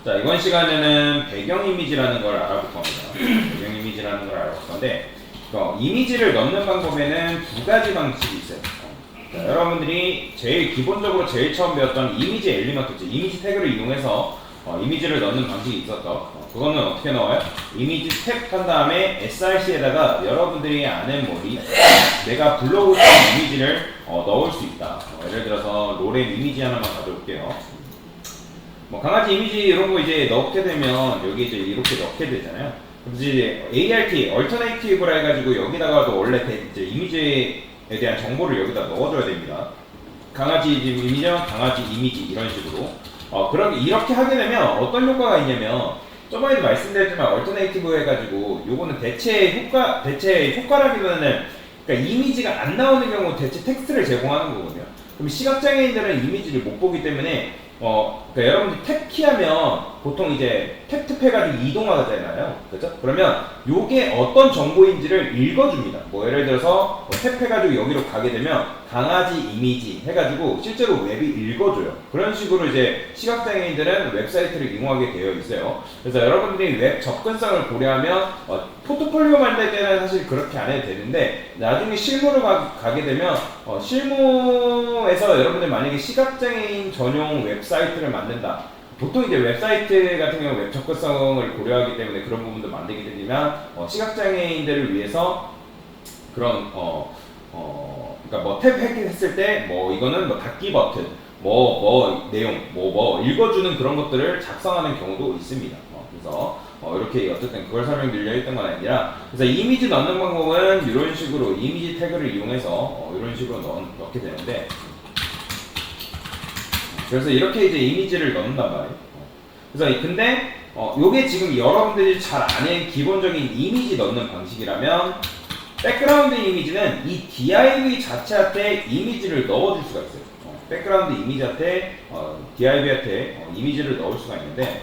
자, 이번 시간에는 배경 이미지라는 걸 알아볼 겁니다. 배경 이미지라는 걸 알아볼 건데, 이미지를 넣는 방법에는 두 가지 방식이 있어요. 자, 여러분들이 제일 기본적으로 제일 처음 배웠던 이미지 엘리먼트, 이미지 태그를 이용해서 이미지를 넣는 방식이 있었죠. 그거는 어떻게 넣어요? 이미지 탭 한 다음에 src에다가 여러분들이 아는 내가 불러오고 싶은 이미지를 넣을 수 있다. 예를 들어서 로렌 이미지 하나만 가져올게요. 강아지 이미지 이런 거 이제 넣게 되면 여기 이제 이렇게 넣게 되잖아요. 그래서 이제 ART, 얼터네이티브라 해가지고 여기다가도 원래 이제 이미지에 대한 정보를 여기다 넣어줘야 됩니다. 강아지 이미지면 강아지 이미지 이런 식으로. 그럼 이렇게 하게 되면 어떤 효과가 있냐면 저번에도 말씀드렸지만 얼터네이티브 해가지고 요거는 대체 효과라기보다는 그러니까 이미지가 안 나오는 경우 대체 텍스트를 제공하는 거거든요. 그럼 시각장애인들은 이미지를 못 보기 때문에 그러니까 여러분들 탭키 하면 보통 이제 탭 해가지고 이동하잖아요. 그렇죠? 그러면 요게 어떤 정보인지를 읽어줍니다. 예를 들어서 탭 해가지고 여기로 가게 되면 강아지 이미지 해가지고 실제로 웹이 읽어줘요. 그런 식으로 이제 시각장애인들은 웹사이트를 이용하게 되어 있어요. 그래서 여러분들이 웹 접근성을 고려하면 포트폴리오 만들 때는 사실 그렇게 안 해도 되는데 나중에 실무로 가게 되면 실무에서 여러분들 만약에 시각장애인 전용 웹사이트를 만든다. 보통 이제 웹사이트 같은 경우 웹 접근성을 고려하기 때문에 그런 부분도 만들게 되지만 시각장애인들을 위해서 그런 그러니까 탭 했을 때 이거는 닫기 버튼 내용 읽어주는 그런 것들을 작성하는 경우도 있습니다. 그래서 이렇게 어쨌든 그걸 설명드리려 했던 건 아니라 그래서 이미지 넣는 방법은 이런 식으로 이미지 태그를 이용해서 이런 식으로 넣게 되는데 그래서 이렇게 이제 이미지를 넣는단 말이에요. 그래서 근데 요게 지금 여러분들이 잘 아는 기본적인 이미지 넣는 방식이라면 백그라운드 이미지는 이 div 자체한테 이미지를 넣어줄 수가 있어요. 백그라운드 이미지한테 div한테 이미지를 넣을 수가 있는데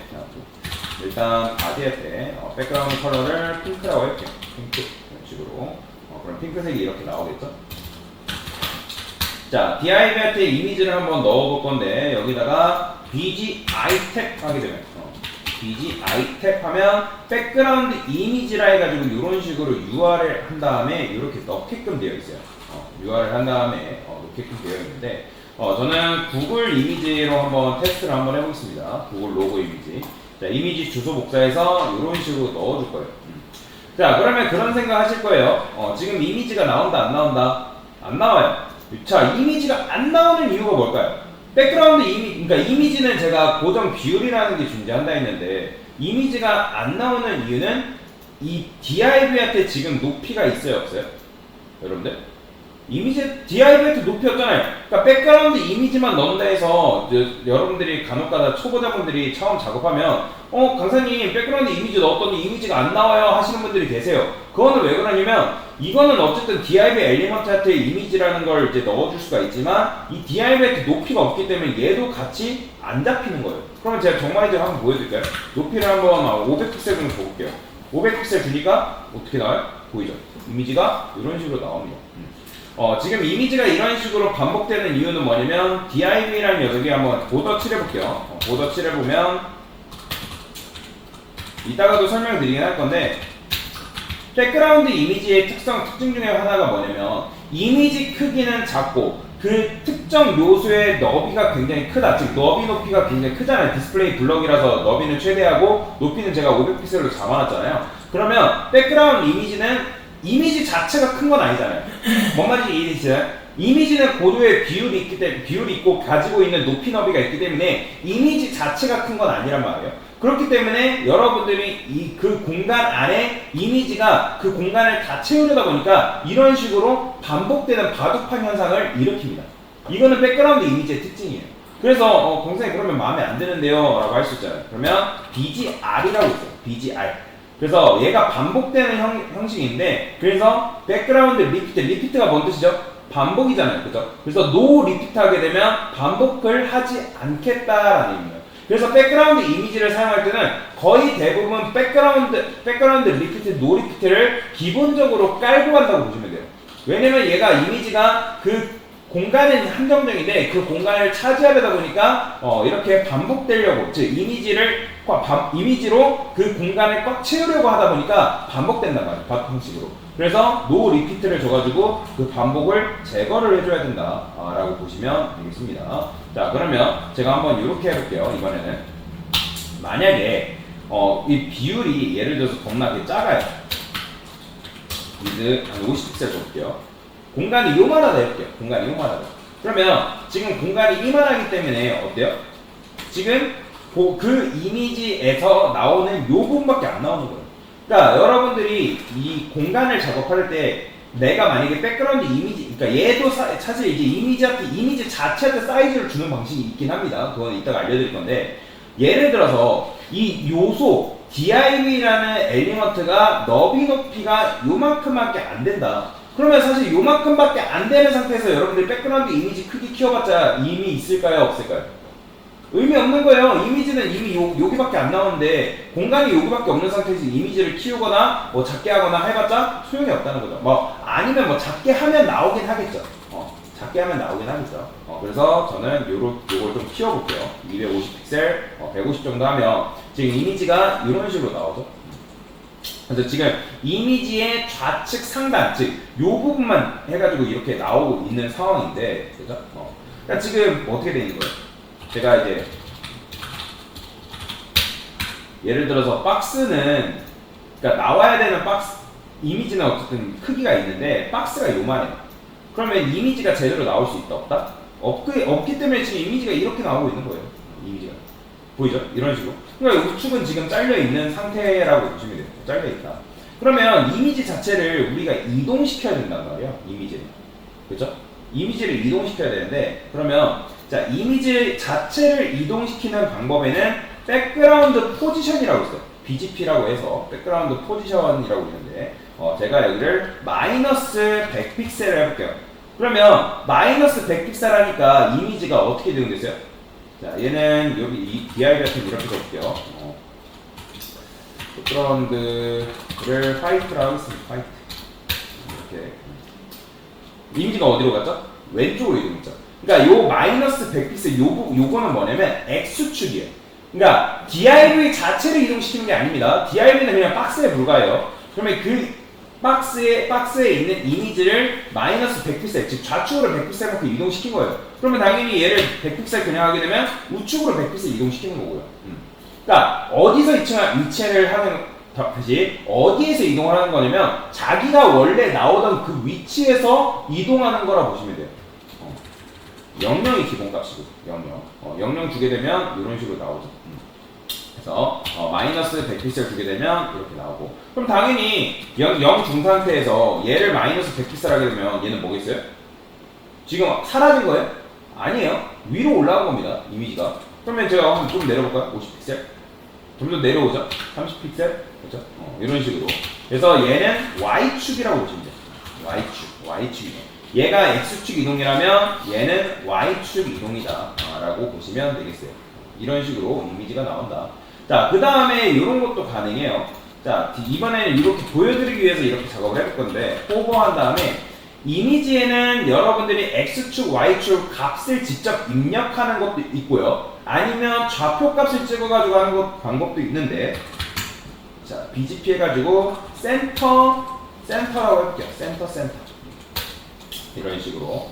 일단 바디한테 백그라운드 컬러를 핑크라고 할게요. 핑크 이런 식으로 그럼 핑크색이 이렇게 나오겠죠? 자, div한테 이미지를 한번 넣어볼 건데 여기다가 bg iTab 하게 되면 bg iTab 하면 백그라운드 이미지라 해가지고 이런 식으로 URL 한 다음에 이렇게 넣게끔 되어 있어요. URL 한 다음에 넣게끔 되어 있는데 저는 구글 이미지로 한번 테스트를 한번 해보겠습니다. 구글 로고 이미지. 자, 이미지 주소 복사해서 이런 식으로 넣어줄 거예요. 자, 그러면 그런 생각 하실 거예요. 지금 이미지가 나온다, 안 나온다? 안 나와요. 자, 이미지가 안 나오는 이유가 뭘까요? 백그라운드 그러니까 이미지는 제가 고정 비율이라는 게 존재한다 했는데 이미지가 안 나오는 이유는 이 div한테 지금 높이가 있어요, 없어요? 여러분들? 이미지 div한테 높이 없잖아요. 그러니까 백그라운드 이미지만 넣는다 해서 여러분들이 간혹가다 초보자분들이 처음 작업하면 강사님 백그라운드 이미지 넣었더니 이미지가 안 나와요 하시는 분들이 계세요. 그거는 왜 그러냐면 이거는 어쨌든 div 엘리먼트한테 이미지라는 걸 이제 넣어줄 수가 있지만 이 div한테 높이가 없기 때문에 얘도 같이 안 잡히는 거예요. 그러면 제가 정말 이제 한번 보여드릴까요? 높이를 한번 500픽셀 정도 줘볼게요. 500픽셀 주니까 어떻게 나와요? 보이죠? 이미지가 이런 식으로 나옵니다. 지금 이미지가 이런 식으로 반복되는 이유는 뭐냐면 div이라는 녀석이 한번 보더 칠해볼게요. 보더 칠해보면 이따가도 설명드리긴 할 건데 백그라운드 이미지의 특징 중에 하나가 뭐냐면 이미지 크기는 작고 그 특정 요소의 너비가 굉장히 크다. 즉 너비 높이가 굉장히 크잖아요. 디스플레이 블럭이라서 너비는 최대하고 높이는 제가 500픽셀로 잡아놨잖아요. 그러면 백그라운드 이미지는 이미지 자체가 큰 건 아니잖아요. 뭔 말인지 이해되시나요? 이미지는 고도의 비율이 있고 가지고 있는 높이 너비가 있기 때문에 이미지 자체가 큰 건 아니란 말이에요. 그렇기 때문에 여러분들이 그 공간 안에 이미지가 그 공간을 다 채우려다 보니까 이런 식으로 반복되는 바둑판 현상을 일으킵니다. 이거는 백그라운드 이미지의 특징이에요. 그래서 동생이 그러면 마음에 안 드는데요 라고 할 수 있잖아요. 그러면 BGR이라고 있어요. BGR. 그래서 얘가 반복되는 형식인데 그래서 백그라운드 리피트가 뭔 뜻이죠? 반복이잖아요. 그죠? 그래서 no 리피트 하게 되면 반복을 하지 않겠다라는 의미예요. 그래서 백그라운드 이미지를 사용할 때는 거의 대부분 백그라운드 리피트, 노 리피트를 기본적으로 깔고 간다고 보시면 돼요. 왜냐면 얘가 이미지가 그 공간은 한정적인데 그 공간을 차지하려다 보니까 이렇게 반복되려고, 즉 이미지로 그 공간을 꽉 채우려고 하다 보니까 반복된단 말이에요. 방식으로. 그래서 노 리피트를 줘가지고 그 반복을 제거를 해줘야 된다 라고 보시면 되겠습니다. 자, 그러면 제가 한번 이렇게 해볼게요. 이번에는 만약에 이 비율이 예를 들어서 겁나게 작아요. 위드 한 50픽셀 볼게요. 공간이 요만하다 해볼게요. 공간이 요만하다. 그러면 지금 공간이 이만하기 때문에 어때요? 지금 그 이미지에서 나오는 요 부분밖에 안 나오는 거예요. 그러니까 여러분들이 이 공간을 작업할 때 내가 만약에 백그라운드 이미지, 그러니까 얘도 사실 이제 이미지 자체한테 사이즈를 주는 방식이 있긴 합니다. 그건 이따가 알려드릴 건데, 예를 들어서 이 요소 div라는 엘리먼트가 너비 높이가 요만큼밖에 안 된다. 그러면 사실 요만큼밖에 안 되는 상태에서 여러분들이 백그라운드 이미지 크기 키워봤자 의미 있을까요? 없을까요? 의미 없는 거예요. 이미지는 이미 여기밖에 안 나오는데 공간이 여기밖에 없는 상태에서 이미지를 키우거나 뭐 작게 하거나 해봤자 소용이 없다는 거죠. 뭐 아니면 뭐 작게 하면 나오긴 하겠죠. 작게 하면 나오긴 하겠죠. 그래서 저는 요걸 좀 키워볼게요. 250픽셀, 150 정도 하면 지금 이미지가 이런 식으로 나오죠. 그래서 지금 이미지의 좌측 상단, 즉 요 부분만 해가지고 이렇게 나오고 있는 상황인데, 그죠? 그러니까 지금 어떻게 되는 거예요? 제가 이제 예를 들어서 박스는, 그러니까 나와야 되는 박스 이미지는 어쨌든 크기가 있는데 박스가 요만해요. 그러면 이미지가 제대로 나올 수 있다 없다? 없기 때문에 지금 이미지가 이렇게 나오고 있는 거예요. 이미지가 보이죠? 이런 식으로. 그러니까 우측은 지금 잘려 있는 상태라고 보시면 돼요. 잘려 있다. 그러면 이미지 자체를 우리가 이동시켜야 된단 말이에요. 이미지를. 그렇죠? 이미지를 이동시켜야 되는데, 그러면 자, 이미지 자체를 이동시키는 방법에는 백그라운드 포지션이라고 있어요. BGP라고 해서 백그라운드 포지션이라고 있는데, 제가 여기를 마이너스 100픽셀을 해볼게요. 그러면 마이너스 100픽셀 하니까 이미지가 어떻게 되겠어요? 자, 얘는 여기 이 DI 같은 이렇게 적을게요. 백그라운드를 화이트라고 하겠습니다. 화이트. 이렇게. 이미지가 어디로 갔죠? 왼쪽으로 이동했죠. 그러니까 요 마이너스 100픽셀 요거는 뭐냐면 X축이에요. 그러니까 div 자체를 이동시키는 게 아닙니다. div는 그냥 박스에 불과해요. 그러면 그 박스에 있는 이미지를 마이너스 100픽셀, 즉 좌측으로 100픽셀만큼 이동시킨 거예요. 그러면 당연히 얘를 100픽셀 그냥 하게 되면 우측으로 100픽셀 이동시키는 거고요. 그러니까 어디서 이체를 하는, 다시 어디에서 이동을 하는 거냐면 자기가 원래 나오던 그 위치에서 이동하는 거라 보시면 돼요. 00이 기본값이고 00 주게 되면 이런 식으로 나오죠. 그래서 마이너스 100픽셀 주게 되면 이렇게 나오고, 그럼 당연히 0 중 상태에서 얘를 마이너스 100픽셀 하게 되면 얘는 뭐겠어요? 지금 사라진 거예요? 아니에요. 위로 올라간 겁니다. 이미지가. 그러면 제가 한번 좀 내려볼까요? 50픽셀? 좀 더 내려오죠? 30픽셀? 그렇죠? 이런 식으로. 그래서 얘는 Y축이라고 보시면 돼요. Y축이죠. 얘가 X축 이동이라면 얘는 Y축 이동이다 라고 보시면 되겠어요. 이런 식으로 이미지가 나온다. 자, 그 다음에 이런 것도 가능해요. 자, 이번에는 이렇게 보여드리기 위해서 이렇게 작업을 해볼 건데, 호버한 다음에 이미지에는 여러분들이 X축, Y축 값을 직접 입력하는 것도 있고요. 아니면 좌표 값을 찍어가지고 하는 방법도 있는데, 자, BGP 해가지고 센터라고 해볼게요. 센터. 이런 식으로.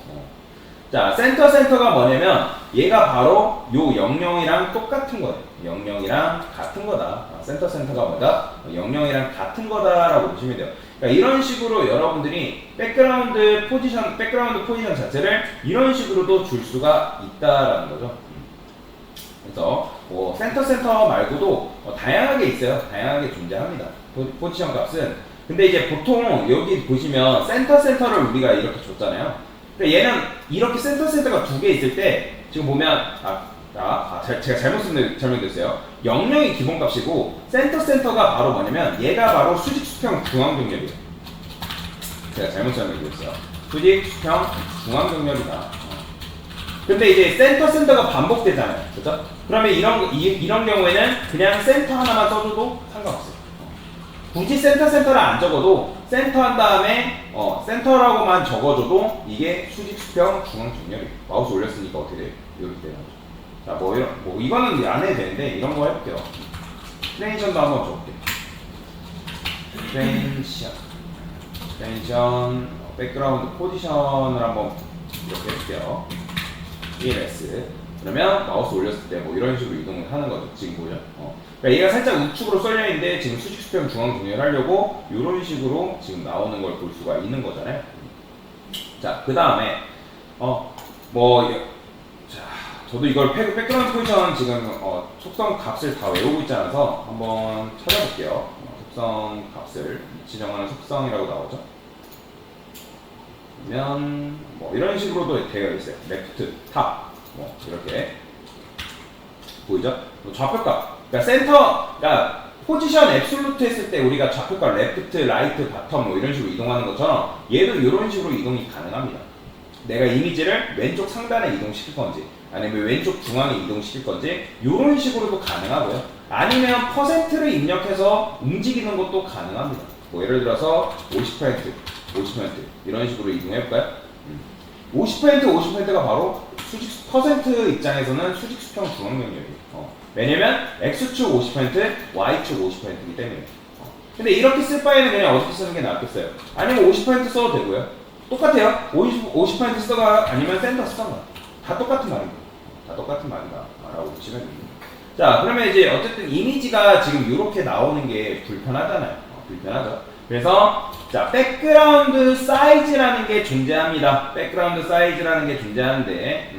자, 센터가 뭐냐면 얘가 바로 요 00이랑 똑같은 거예요. 00이랑 같은 거다. 센터가 뭐다? 00이랑 같은 거다라고 보시면 돼요. 그러니까 이런 식으로 여러분들이 백그라운드 포지션 자체를 이런 식으로도 줄 수가 있다라는 거죠. 그래서 뭐 센터 말고도 다양하게 있어요. 다양하게 존재합니다. 포지션 값은. 근데 이제 보통 여기 보시면 센터를 우리가 이렇게 줬잖아요. 근데 얘는 이렇게 센터가 두 개 있을 때 지금 보면 제가 잘못 설명드렸어요. 00이 기본값이고 센터가 바로 뭐냐면 얘가 바로 수직 수평 중앙 병렬이에요. 제가 잘못 설명드렸어요. 수직 수평 중앙 병렬이다. 근데 이제 센터가 반복되잖아요. 그렇죠? 그러면 이런 경우에는 그냥 센터 하나만 써줘도 상관없어요. 굳이 센터를 안 적어도 센터 한 다음에 센터라고만 적어줘도 이게 수직 수평 중앙 정렬이에요. 마우스 올렸으니까 어떻게 돼요? 이렇게 되는 거죠. 자, 뭐 이거는 안 해도 되는데 이런 거 해볼게요. 트레인션도 한번 줘볼게요. 트레인션 백그라운드 포지션을 한번 이렇게 해볼게요. ELS. 그러면 마우스 올렸을 때 뭐 이런 식으로 이동을 하는 거죠. 지금 보죠. 그러니까 얘가 살짝 우측으로 쏠려 있는데 지금 수직 수평 중앙 정렬 하려고 이런 식으로 지금 나오는 걸 볼 수가 있는 거잖아요. 자, 그 다음에 자, 저도 이걸 백그라운드 포지션 지금 속성 값을 다 외우고 있지 않아서 한번 찾아볼게요. 속성 값을 위치 정하는 속성이라고 나오죠. 그러면 뭐 이런 식으로도 되어 있어요. 레프트, 탑, 뭐 이렇게 보이죠? 좌표값. 그러니까 포지션 앱솔루트 했을 때 우리가 좌표값 레프트, 라이트, 바텀 뭐 이런 식으로 이동하는 것처럼 얘도 이런 식으로 이동이 가능합니다. 내가 이미지를 왼쪽 상단에 이동시킬 건지 아니면 왼쪽 중앙에 이동시킬 건지 이런 식으로도 가능하고요. 아니면 퍼센트를 입력해서 움직이는 것도 가능합니다. 뭐 예를 들어서 50% 이런 식으로 이동해볼까요? 50%가 바로 퍼센트 입장에서는 수직 수평 중앙 정렬이에요. 왜냐면 X축 50%, Y축 50%이기 때문에. 근데 이렇게 쓸 바에는 그냥 어떻게 쓰는 게 낫겠어요? 아니면 50% 써도 되고요. 똑같아요. 50% 쓰던가 아니면 센터 쓰던가. 다 똑같은 말입니다. 다 똑같은 말이다. 라고 보시면 됩니다. 자, 그러면 이제 어쨌든 이미지가 지금 이렇게 나오는 게 불편하잖아요. 불편하죠. 그래서 자, 백그라운드 사이즈라는 게 존재합니다. 백그라운드 사이즈라는 게 존재하는데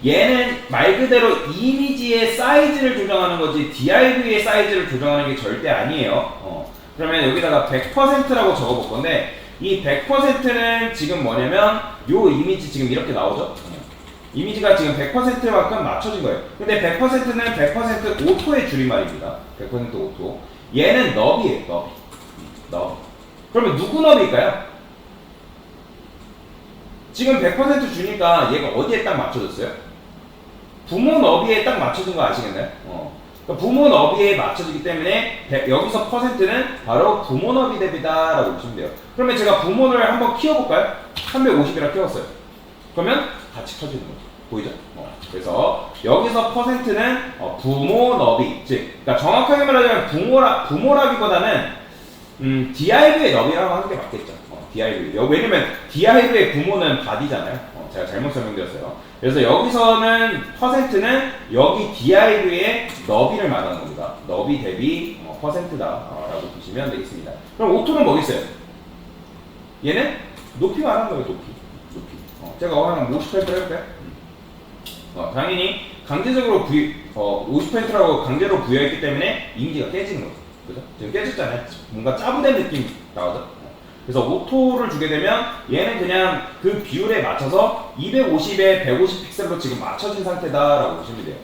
얘는 말 그대로 이미지의 사이즈를 조정하는 거지 DIV의 사이즈를 조정하는 게 절대 아니에요. 그러면 여기다가 100%라고 적어볼 건데 이 100%는 지금 뭐냐면 요 이미지 지금 이렇게 나오죠? 이미지가 지금 100%만큼 맞춰진 거예요. 근데 100%는 100% 오토의 줄임말입니다. 100% 오토. 얘는 너비예요. 너비. 그러면 누구 너비일까요? 지금 100% 주니까 얘가 어디에 딱 맞춰졌어요? 부모 너비에 딱 맞춰진 거 아시겠나요? 그러니까 부모 너비에 맞춰지기 때문에 여기서 퍼센트는 바로 부모 너비 대비다 라고 보시면 돼요. 그러면 제가 부모를 한번 키워볼까요? 350이라 키웠어요. 그러면 같이 켜지는 거죠. 보이죠? 그래서 여기서 퍼센트는 부모 너비, 즉 그러니까 정확하게 말하자면 부모라기보다는 DIV의 너비라고 하는 게 맞겠죠. DIV. 왜냐면 DIV의 부모는 바디잖아요. 제가 잘못 설명드렸어요. 그래서 여기서는 퍼센트는 여기 DIV의 너비를 말하는 겁니다. 너비 대비 퍼센트다라고 보시면 되겠습니다. 그럼 오토는 뭐겠어요? 얘는 높이 말하는 거예요. 높이. 제가 한 50% 해볼까요? 당연히 강제적으로 50%라고 강제로 부여했기 때문에 이미지가 깨지는 거죠. 그죠? 지금 깨졌잖아요. 뭔가 짜부된 느낌 나오죠? 그래서 오토를 주게 되면 얘는 그냥 그 비율에 맞춰서 250에 150 픽셀로 지금 맞춰진 상태다라고 보시면 돼요.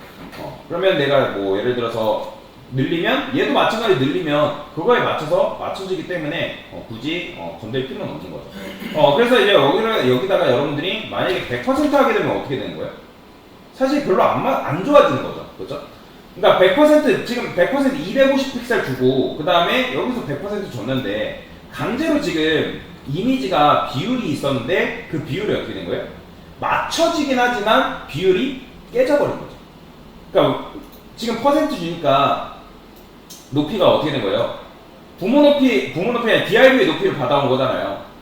그러면 내가 뭐 예를 들어서 늘리면 얘도 마찬가지로 늘리면 그거에 맞춰서 맞춰지기 때문에 굳이 건들 필요는 없는 거죠. 그래서 이제 여기다가 여러분들이 만약에 100% 하게 되면 어떻게 되는 거예요? 사실 별로 안 좋아지는 거죠. 그렇죠? 그러니까 100% 지금 100% 250 픽셀 주고 그 다음에 여기서 100% 줬는데 강제로 지금 이미지가 비율이 있었는데 그 비율이 어떻게 된 거예요? 맞춰지긴 하지만 비율이 깨져버린 거죠. 그러니까 지금 퍼센트 주니까 높이가 어떻게 된 거예요? 부모 높이 아니라 DIV의 높이를 받아온 거잖아요.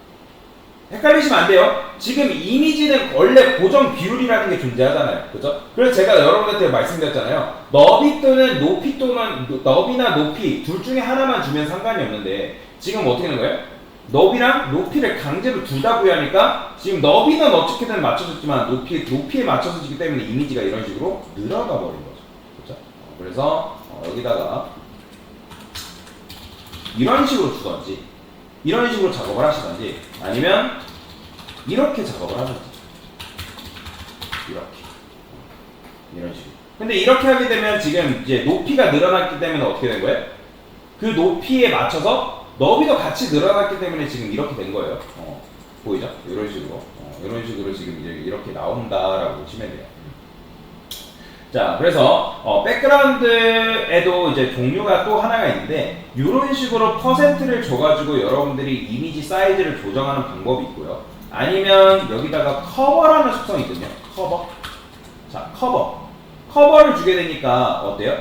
헷갈리시면 안 돼요. 지금 이미지는 원래 고정 비율이라는 게 존재하잖아요. 그죠? 그래서 제가 여러분한테 말씀드렸잖아요. 너비 또는 높이 또는 너비나 높이 둘 중에 하나만 주면 상관이 없는데 지금 어떻게 되는 거예요? 너비랑 높이를 강제로 둘 다 부여하니까 지금 너비는 어떻게든 맞춰졌지만 높이에 맞춰서지기 때문에 이미지가 이런 식으로 늘어가 버린 거죠. 그렇죠? 그래서 여기다가 이런 식으로 주던지 이런 식으로 작업을 하시던지 아니면 이렇게 작업을 하든지 이런 식으로. 근데 이렇게 하게 되면 지금 이제 높이가 늘어났기 때문에 어떻게 된 거예요? 그 높이에 맞춰서 너비도 같이 늘어났기 때문에 지금 이렇게 된 거예요. 보이죠? 이런 식으로 지금 이제 이렇게 나온다라고 보시면 돼요. 자, 그래서 백그라운드에도 이제 종류가 또 하나가 있는데 이런 식으로 퍼센트를 줘가지고 여러분들이 이미지 사이즈를 조정하는 방법이 있고요. 아니면 여기다가 커버라는 속성이 있거든요. 커버. 자, 커버를 주게 되니까 어때요?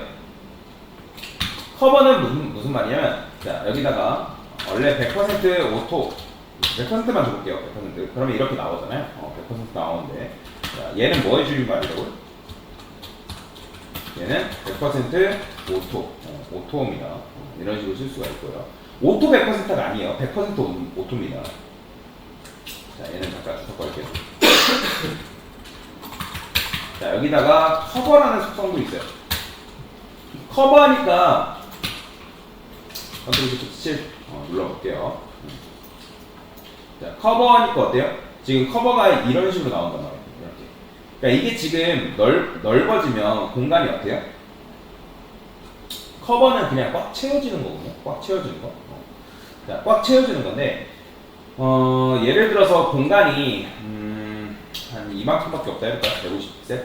커버는 무슨 말이냐면, 자, 여기다가 원래 100% 오토 100%만 줘볼게요. 100%. 그러면 이렇게 나오잖아요. 100% 나오는데, 자, 얘는 뭐 해주는 말이라고요? 얘는 100% 오토입니다. 이런 식으로 쓸 수가 있고요. 오토 100%가 아니에요. 100% 오토입니다. 자, 얘는 잠깐 주석 걸게요. 자, 여기다가 커버라는 속성도 있어요. 커버하니까 컨트롤 Shift 7 눌러볼게요. 자, 커버하니까 어때요? 지금 커버가 이런 식으로 나온단 말이에요. 이렇게. 그러니까 이게 지금 넓어지면 공간이 어때요? 커버는 그냥 꽉 채워지는 거거든요. 꽉 채워지는 거. 자, 꽉 채워지는 건데, 예를 들어서 공간이 한 이만큼밖에 없다 해볼까? 150픽셀?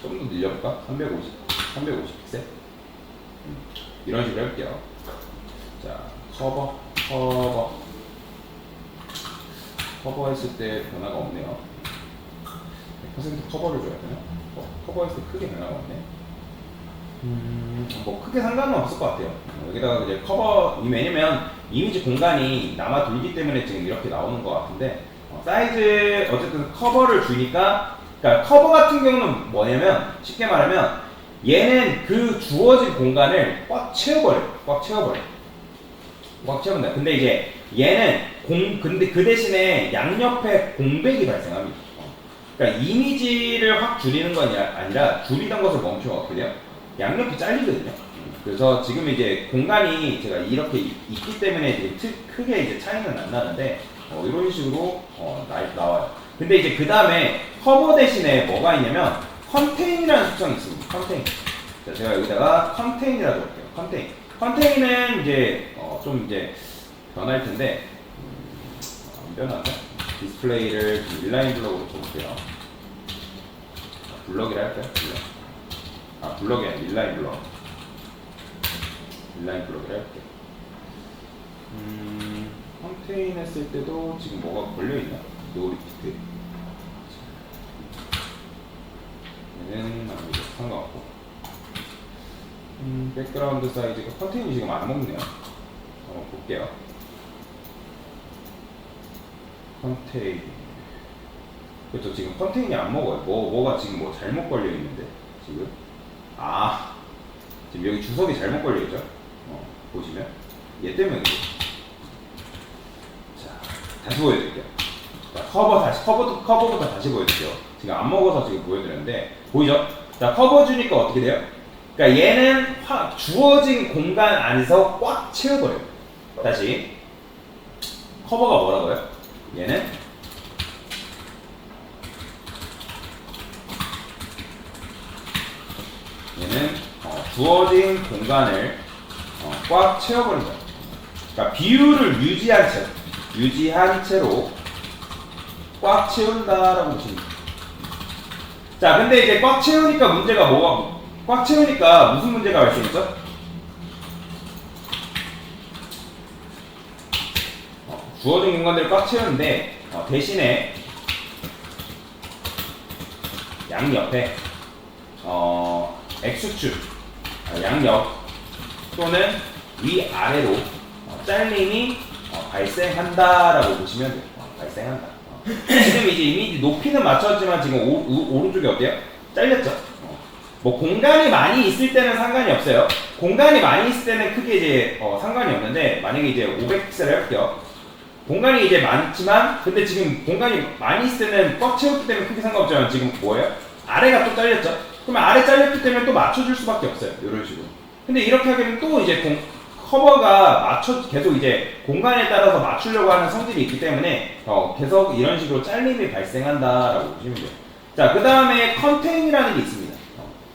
좀 더 늘려볼까? 350픽셀? 이런 식으로 해볼게요. 자, 커버 했을 때 변화가 없네요. 100% 커버를 줘야 되나? 커버 했을 때 크게 변화가 없네. 뭐 크게 상관은 없을 것 같아요. 여기다가 이제 커버, 왜냐면 이미지 공간이 남아 돌기 때문에 지금 이렇게 나오는 것 같은데, 사이즈 어쨌든 커버를 주니까, 그러니까 커버 같은 경우는 뭐냐면 쉽게 말하면 얘는 그 주어진 공간을 꽉 채워버려. 근데 이제 얘는 근데 그 대신에 양옆에 공백이 발생합니다. 그러니까 이미지를 확 줄이는 건 아니라 줄이던 것을 멈추면 어떻게 돼요? 양옆이 잘리거든요. 그래서 지금 이제 공간이 제가 이렇게 있기 때문에 되게 크게 이제 차이는 안 나는데, 이런 식으로 나와요. 근데 이제 그 다음에 커버 대신에 뭐가 있냐면 컨테인이라는 속성이 있습니다. 컨테인. 자, 제가 여기다가 컨테인이라고 할게요. 컨테인은 이제 좀 이제 변할 텐데, 안 변하죠? 디스플레이를 인라인 블럭으로 줘볼게요. 블럭이라 할까요? 블럭이 아니라 인라인 블럭. 인라인 블럭이라 할게요. 컨테인 했을 때도 지금 뭐가 걸려있나? 노 리피트. 얘는 상관없고. 백그라운드 사이즈가 컨테인이 지금 안 먹네요. 한번 볼게요. 컨테인. 그렇죠. 지금 컨테인이 안 먹어요. 뭐가 지금 뭐 잘못 걸려 있는데 지금. 지금 여기 주석이 잘못 걸려 있죠. 보시면 얘 때문에. 자, 다시 보여드릴게요. 자, 커버부터 다시 보여드릴게요. 지금 안 먹어서 지금 보여드렸는데 보이죠? 자, 커버 주니까 어떻게 돼요? 그러니까 얘는 주어진 공간 안에서 꽉 채워버려요. 다시 커버가 뭐라고요? 얘는 주어진 공간을 꽉 채워버린다. 그러니까 비율을 유지한 채로 꽉 채운다라고 보시면 돼요. 자, 근데 이제 꽉 채우니까 꽉 채우니까 무슨 문제가 발생했죠? 주어진 공간들을 꽉 채우는데 대신에 양옆에 X축 양옆 또는 위아래로 잘림이 발생한다라고 보시면 돼요. 발생한다. 지금 이제 이미지 높이는 맞췄지만 지금 오른쪽이 어때요? 잘렸죠? 뭐 공간이 많이 있을 때는 상관이 없어요. 공간이 많이 있을 때는 크게 이제 상관이 없는데, 만약에 이제 500픽셀을 해볼게요. 공간이 이제 많지만 근데 지금 공간이 많이 있을 때는 꽉 채웠기 때문에 크게 상관없지만 지금 뭐예요? 아래가 또 잘렸죠? 그러면 아래 잘렸기 때문에 또 맞춰줄 수밖에 없어요. 이런 식으로. 근데 이렇게 하게 되면 또 이제 커버가 계속 이제 공간에 따라서 맞추려고 하는 성질이 있기 때문에 계속 이런 식으로 잘림이 발생한다라고 보시면 돼요. 자, 그 다음에 컨테인이라는 게 있습니다.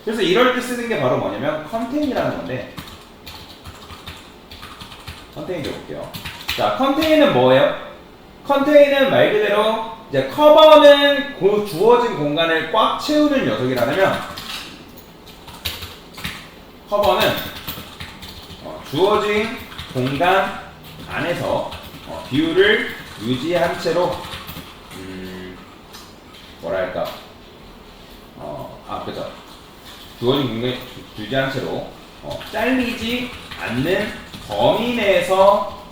그래서 이럴 때 쓰는 게 바로 뭐냐면 컨테인이라는 건데, 컨테인 줘볼게요. 자, 컨테인은 뭐예요? 컨테인은 말 그대로 이제 커버는 그 주어진 공간을 꽉 채우는 녀석이라면 커버는 주어진 공간 안에서 비율을 유지한 채로 뭐랄까 그죠. 주어진 공간을 유지한 채로 잘리지 않는 범위 내에서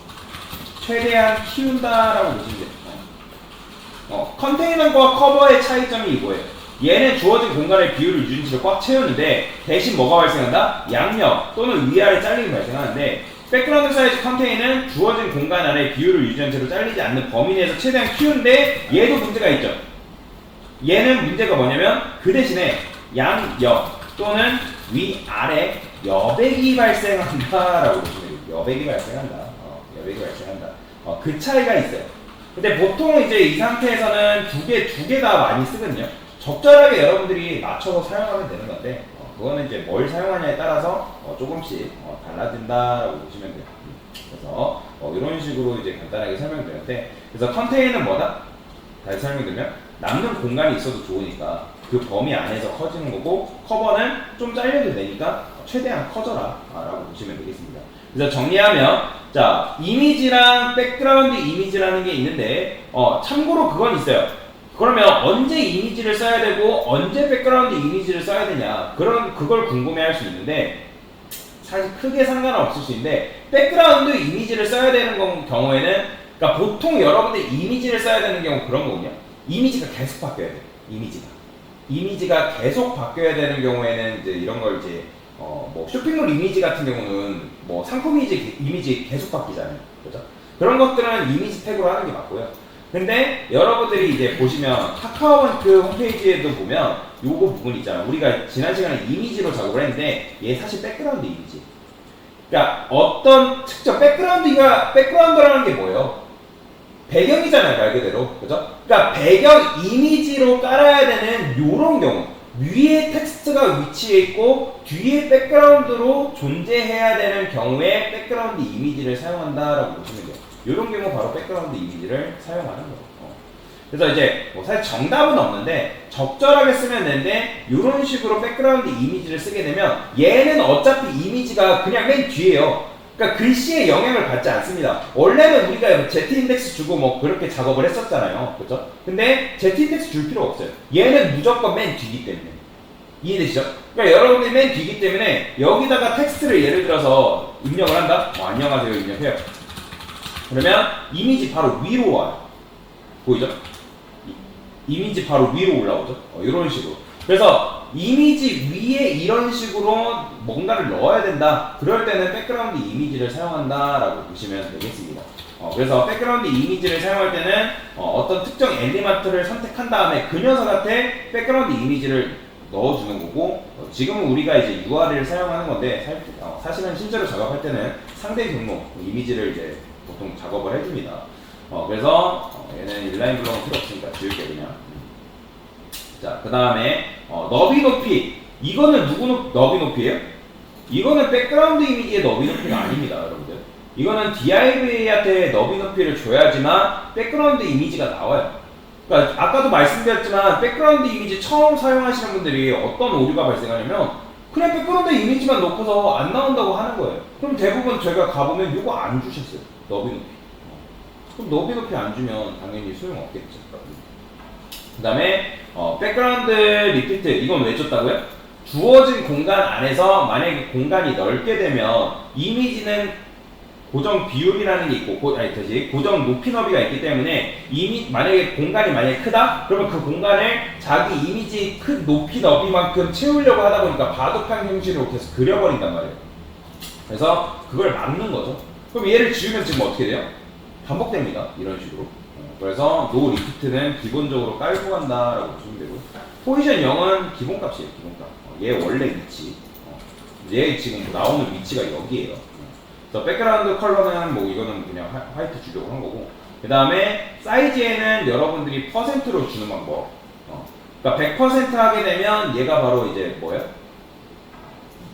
최대한 키운다라고 보시면 돼요. 컨테이너과 커버의 차이점이 이거예요. 얘는 주어진 공간의 비율을 유지한 채로 꽉 채우는데 대신 뭐가 발생한다? 양옆 또는 위아래 잘림이 발생하는데 백그라운드 사이즈 컨테이너는 주어진 공간 안에 비율을 유지한 채로 잘리지 않는 범위 내에서 최대한 키우는데 얘도 문제가 있죠. 얘는 문제가 뭐냐면 그 대신에 양옆 또는 위아래 여백이 발생한다라고 보시면 돼요. 여백이 발생한다. 여백이 발생한다. 그 차이가 있어요. 근데 보통 이제 이 상태에서는 두 개 다 많이 쓰거든요. 적절하게 여러분들이 맞춰서 사용하면 되는 건데 그거는 이제 뭘 사용하냐에 따라서 조금씩 달라진다라고 보시면 돼요. 그래서 이런 식으로 이제 간단하게 설명드렸는데 그래서 컨테이너는 뭐다? 다시 설명드리면 남는 공간이 있어도 좋으니까 그 범위 안에서 커지는 거고 커버는 좀 잘려도 되니까 최대한 커져라 라고 보시면 되겠습니다. 그래서 정리하면 자 이미지랑 백그라운드 이미지라는 게 있는데 참고로 그건 있어요. 그러면 언제 이미지를 써야 되고 언제 백그라운드 이미지를 써야 되냐 그걸 궁금해할 수 있는데 사실 크게 상관없을 수 있는데 백그라운드 이미지를 써야 되는 경우에는 그러니까 보통 여러분들 이미지를 써야 되는 경우 그런 거군요. 이미지가 계속 바뀌어야 돼요. 이미지가 계속 바뀌어야 되는 경우에는 이제 이런 걸 이제 뭐 쇼핑몰 이미지 같은 경우는 뭐 상품 이미지 계속 바뀌잖아요. 그죠? 그런 것들은 이미지 태그로 하는 게 맞고요. 근데 여러분들이 이제 보시면 카카오뱅크 홈페이지에도 보면 요거 부분 있잖아요. 우리가 지난 시간에 이미지로 작업을 했는데 얘 사실 백그라운드 이미지. 그러니까 어떤 특정 백그라운드라는 게 뭐예요? 배경이잖아요, 말 그대로. 그죠? 그러니까 배경 이미지로 깔아야 되는 요런 경우. 위에 텍스트가 위치해 있고 뒤에 백그라운드로 존재해야 되는 경우에 백그라운드 이미지를 사용한다라고 보시면 돼요. 이런 경우 바로 백그라운드 이미지를 사용하는 거예요. 그래서 이제 뭐 사실 정답은 없는데 적절하게 쓰면 되는데 이런 식으로 백그라운드 이미지를 쓰게 되면 얘는 어차피 이미지가 그냥 맨 뒤에요. 그러니까 글씨에 영향을 받지 않습니다. 원래는 우리가 Z인덱스 주고 뭐 그렇게 작업을 했었잖아요. 그죠? 근데 Z인덱스 줄 필요 없어요. 얘는 무조건 맨 뒤기 때문에. 이해되시죠? 그러니까 여러분들이 맨 뒤기 때문에 여기다가 텍스트를 예를 들어서 입력을 한다? 안녕하세요 입력해요. 그러면 이미지 바로 위로 와요. 보이죠? 이미지 바로 위로 올라오죠? 이런 식으로. 그래서 이미지 위에 이런 식으로 뭔가를 넣어야 된다. 그럴 때는 백그라운드 이미지를 사용한다라고 보시면 되겠습니다. 그래서 백그라운드 이미지를 사용할 때는 어떤 특정 엘리먼트를 선택한 다음에 그 녀석한테 백그라운드 이미지를 넣어주는 거고 지금은 우리가 이제 URL을 사용하는 건데 사실은 실제로 작업할 때는 상대 경로 이미지를 이제 보통 작업을 해줍니다. 그래서 얘는 인라인 블럭은 필요 없으니까 지울게 그냥. 자, 그 다음에 너비 높이. 이거는 누구 너비 높이예요? 이거는 백그라운드 이미지의 너비 높이가 아닙니다, 여러분들. 이거는 DIV한테 너비 높이를 줘야지만 백그라운드 이미지가 나와요. 그러니까 아까도 말씀드렸지만 백그라운드 이미지 처음 사용하시는 분들이 어떤 오류가 발생하냐면 그냥 백그라운드 이미지만 놓고서 안 나온다고 하는 거예요. 그럼 대부분 저희가 가보면 이거 안 주셨어요. 너비 높이. 그럼 너비 높이 안 주면 당연히 소용없겠죠. 그 다음에 백그라운드 리피트. 이건 왜 줬다고요? 주어진 공간 안에서 만약에 공간이 넓게 되면 이미지는 고정 비율이라는 게 있고 고정 높이 너비가 있기 때문에 만약에 공간이 크다? 그러면 그 공간을 자기 이미지 높이 너비만큼 채우려고 하다 보니까 바둑판 형식으로 계속 그려버린단 말이에요. 그래서 그걸 막는 거죠. 그럼 얘를 지우면 지금 어떻게 돼요? 반복됩니다. 이런 식으로. 그래서 노 리피트는 기본적으로 깔고 간다라고 보시면 되고요. 포지션 0은 기본값이에요. 기본값. 얘 원래 위치. 얘 지금 나오는 위치가 여기에요. 그래서 백그라운드 컬러는 뭐 이거는 그냥 화이트 주려고 한 거고. 그 다음에 사이즈에는 여러분들이 퍼센트로 주는 방법. 그러니까 100% 하게 되면 얘가 바로 이제 뭐예요?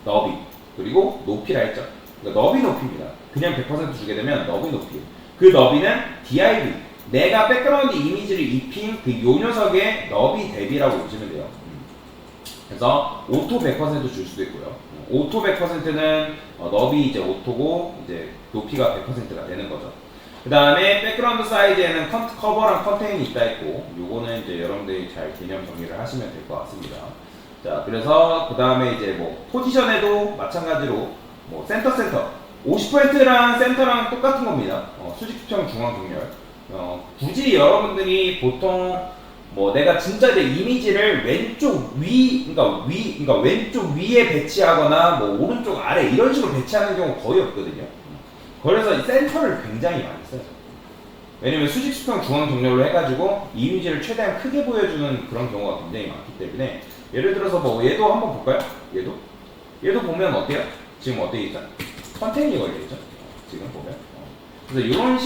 너비. 그리고 높이라 했죠. 그러니까 너비 높이입니다. 그냥 100% 주게 되면 너비 높이. 그 너비는 div. 내가 백그라운드 이미지를 입힌 그 요 녀석의 너비 대비라고 보시면 돼요. 그래서 오토 100% 줄 수도 있고요. 오토 100%는 너비 이제 오토고 이제 높이가 100%가 되는 거죠. 그 다음에 백그라운드 사이즈에는 커버랑 컨테인이 있다 했고, 요거는 이제 여러분들이 잘 개념 정리를 하시면 될 것 같습니다. 자, 그래서 그 다음에 이제 뭐 포지션에도 마찬가지로 뭐 센터 50%랑 센터랑 똑같은 겁니다. 수직평 중앙 경렬. 굳이 여러분들이 보통 뭐 내가 진짜 내 이미지를 왼쪽 그러니까 왼쪽 위에 배치하거나 뭐 오른쪽 아래 이런 식으로 배치하는 경우 거의 없거든요. 그래서 이 센터를 굉장히 많이 써요. 왜냐면 수직 수평 중앙 경렬로 해가지고 이미지를 최대한 크게 보여주는 그런 경우가 굉장히 많기 때문에, 예를 들어서 뭐 얘도 한번 볼까요? 얘도 보면 어때요? 지금 어떻게 있죠? 컨테인이 걸려있죠? 지금 보면. 그래서 이런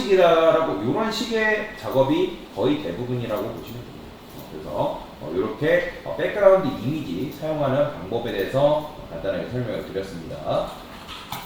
이런 식의 작업이 거의 대부분이라고 보시면 됩니다. 그래서 이렇게 백그라운드 이미지 사용하는 방법에 대해서 간단하게 설명을 드렸습니다.